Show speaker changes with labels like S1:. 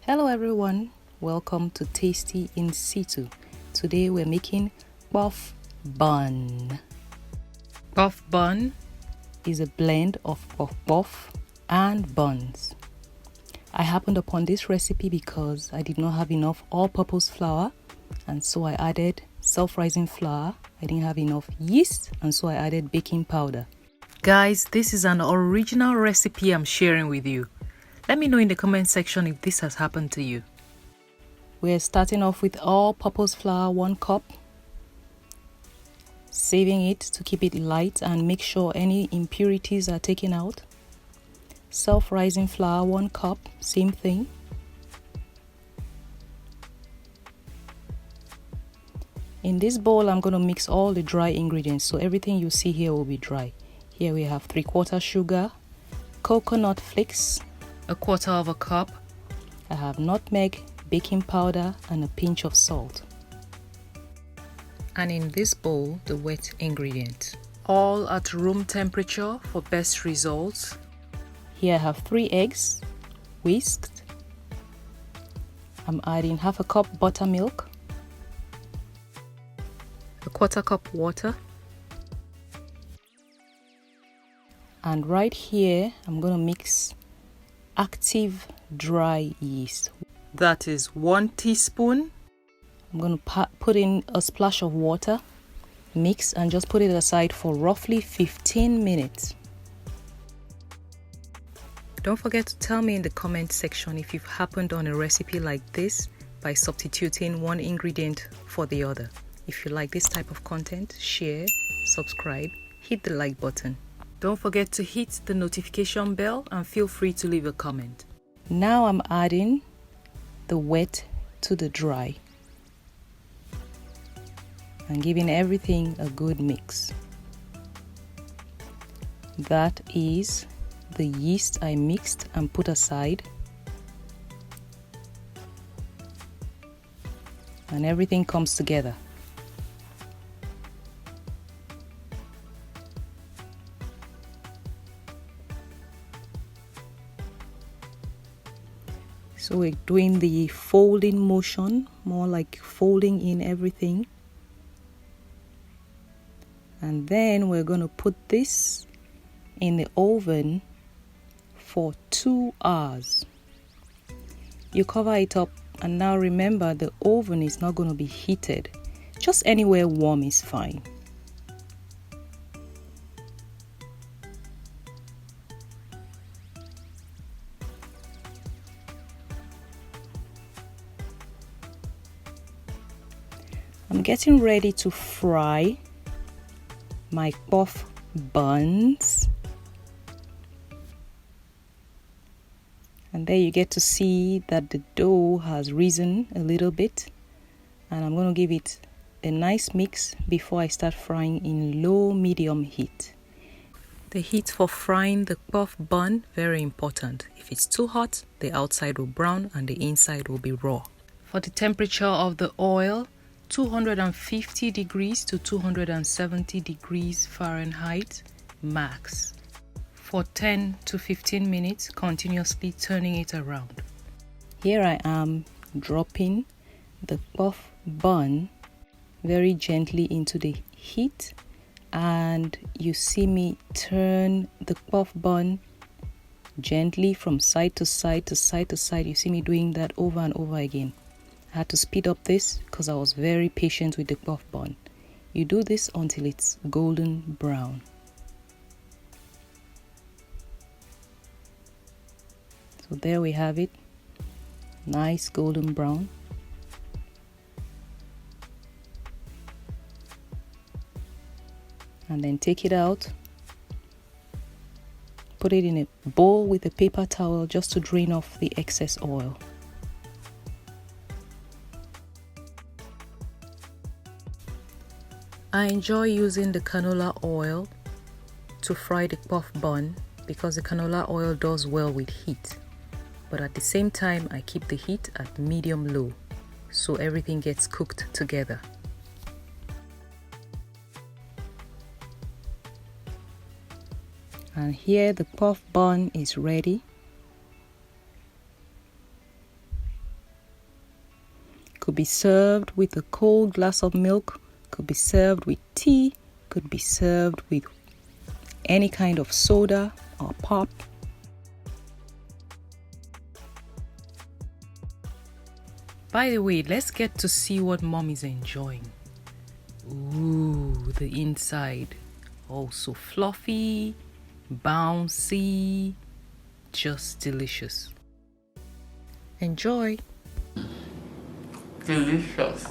S1: Hello everyone, welcome to Tasty in Situ. Today we're making puff bun. Puff bun is a blend of puff puff and buns. I happened upon this recipe because I did not have enough all-purpose flour, and so I added self-rising flour. I didn't have enough yeast, and so I added baking powder. Guys, this is an original recipe I'm sharing with you. Let me know in the comment section if this has happened to you. We're starting off with all-purpose flour, 1 cup. Saving it to keep it light and make sure any impurities are taken out. Self-rising flour, 1 cup, same thing. In this bowl, I'm going to mix all the dry ingredients, so everything you see here will be dry. Here we have 3/4 sugar, coconut flakes, 1/4 cup. I have nutmeg, baking powder, and a pinch of salt. And in this bowl, the wet ingredient. All at room temperature for best results. Here I have 3 eggs, whisked. I'm adding 1/2 cup buttermilk, 1/4 cup water. And right here, I'm going to mix active dry yeast. That is 1 teaspoon. I'm going to put in a splash of water, mix, and just put it aside for roughly 15 minutes. Don't forget to tell me in the comment section if you've happened on a recipe like this by substituting one ingredient for the other. If you like this type of content, share, subscribe, hit the like button. Don't forget to hit the notification bell and feel free to leave a comment. Now I'm adding the wet to the dry and giving everything a good mix. That is the yeast I mixed and put aside. And everything comes together. So we're doing the folding motion, more like folding in everything. And then we're going to put this in the oven for 2 hours. You cover it up, and now remember the oven is not going to be heated. Just anywhere warm is fine. I'm getting ready to fry my puff buns. And there you get to see that the dough has risen a little bit. And I'm going to give it a nice mix before I start frying in low-medium heat. The heat for frying the puff bun, very important. If it's too hot, the outside will brown and the inside will be raw. For the temperature of the oil, 250 degrees to 270 degrees Fahrenheit max. For 10 to 15 minutes, continuously turning it around. Here I am dropping the puff bun very gently into the heat, and you see me turn the puff bun gently from side to side to side to side. You see me doing that over and over again. I had to speed up this because I was very patient with the puff bun. You do this until it's golden brown. So there we have it, nice golden brown. And then take it out, put it in a bowl with a paper towel just to drain off the excess oil. I enjoy using the canola oil to fry the puff bun because the canola oil does well with heat. But at the same time, I keep the heat at medium-low so everything gets cooked together. And here the puff bun is ready. Could be served with a cold glass of milk, could be served with tea, could be served with any kind of soda or pop. By the way, let's get to see what mom is enjoying. Ooh, the inside. Also fluffy, bouncy, just delicious. Enjoy.
S2: Delicious.